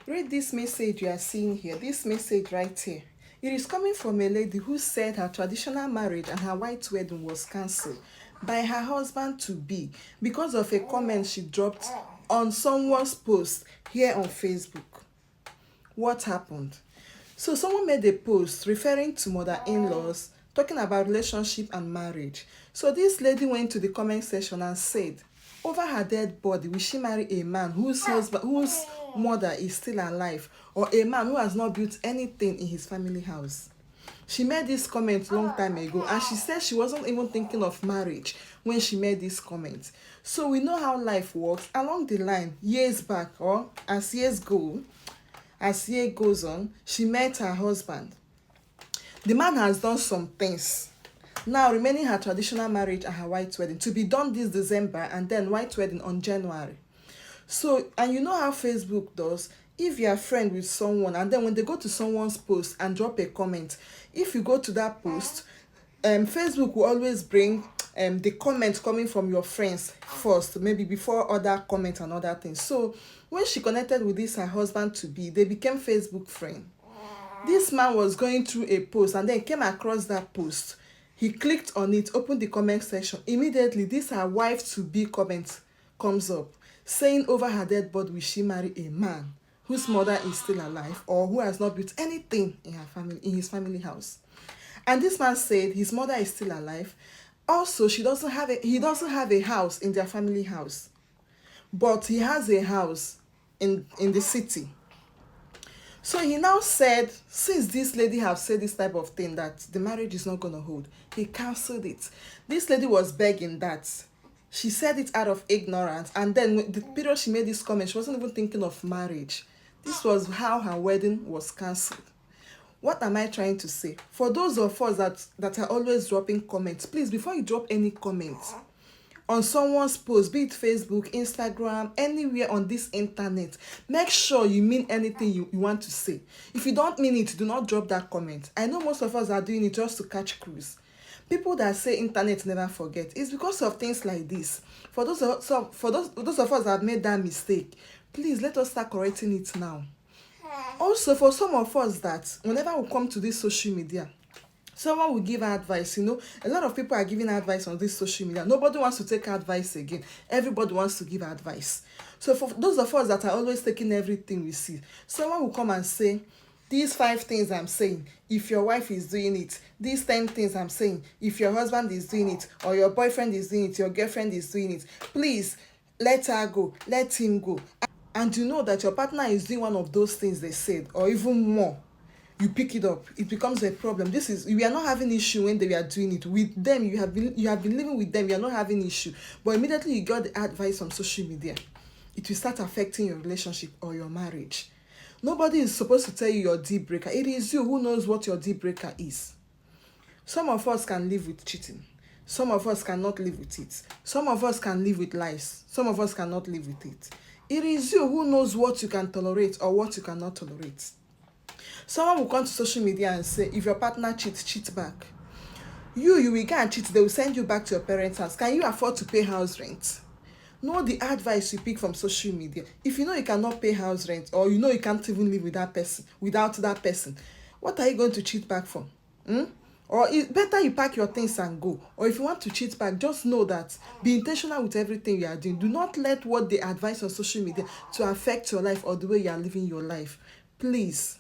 Read this message you are seeing here, this message right here. It is coming from a lady who said her traditional marriage and her white wedding was cancelled by her husband to be because of a comment she dropped on someone's post here on Facebook. What happened? So someone made a post referring to mother-in-laws, talking about relationship and marriage. So this lady went to the comment section and said, over her dead body, will she marry a man whose mother is still alive, or a man who has not built anything in his family house? She made this comment long time ago, and she said she wasn't even thinking of marriage when she made this comment. So we know how life works. Along the line, years back, or as year goes on, she met her husband. The man has done some things. Now remaining her traditional marriage and her white wedding to be done this December, and then white wedding on January. So, and you know how Facebook does. If you're a friend with someone and then when they go to someone's post and drop a comment, if you go to that post, Facebook will always bring the comments coming from your friends first, maybe before other comments and other things. So when she connected with this her husband to be, they became Facebook friends. This man was going through a post and then came across that post. He clicked on it, opened the comment section. Immediately, this her wife to be comment comes up saying over her dead body, will she marry a man whose mother is still alive or who has not built anything in his family house? And this man said his mother is still alive. Also, he doesn't have a house in their family house, but he has a house in the city. So he now said, since this lady have said this type of thing, that the marriage is not going to hold, he cancelled it. This lady was begging that. She said it out of ignorance, and then the period she made this comment, she wasn't even thinking of marriage. This was how her wedding was cancelled. What am I trying to say? For those of us that are always dropping comments, please, before you drop any comments on someone's post, be it Facebook, Instagram, anywhere on this internet, make sure you mean anything you want to say. If you don't mean it, do not drop that comment. I know most of us are doing it just to catch cruise. People that say internet never forget, it's because of things like this. For those of us that have made that mistake, please let us start correcting it now. Also, for some of us that whenever we come to this social media, someone will give advice. A lot of people are giving advice on this social media. Nobody wants to take advice again. Everybody wants to give advice. So for those of us that are always taking everything we see, someone will come and say, these 5 things I'm saying, if your wife is doing it, these 10 things I'm saying, if your husband is doing it, or your boyfriend is doing it, your girlfriend is doing it, please let her go, let him go. And you know that your partner is doing one of those things they said, or even more. You pick it up, it becomes a problem. We are not having issue when they are doing it with them. You have been living with them, you are not having issue, but immediately you got the advice on social media, it will start affecting your relationship or your marriage. Nobody is supposed to tell you your deal breaker. It is you who knows what your deal breaker is. Some of us can live with cheating, some of us cannot live with it. Some of us can live with lies, some of us cannot live with it. It is you who knows what you can tolerate or what you cannot tolerate. Someone will come to social media and say, if your partner cheats, cheat back. You will go and cheat, they will send you back to your parents' house. Can you afford to pay house rent? Know the advice you pick from social media. If you know you cannot pay house rent, or you know you can't even live with that person, without that person, what are you going to cheat back for? Or it's better you pack your things and go. Or if you want to cheat back, just know that be intentional with everything you are doing. Do not let what they advise on social media to affect your life or the way you are living your life. Please.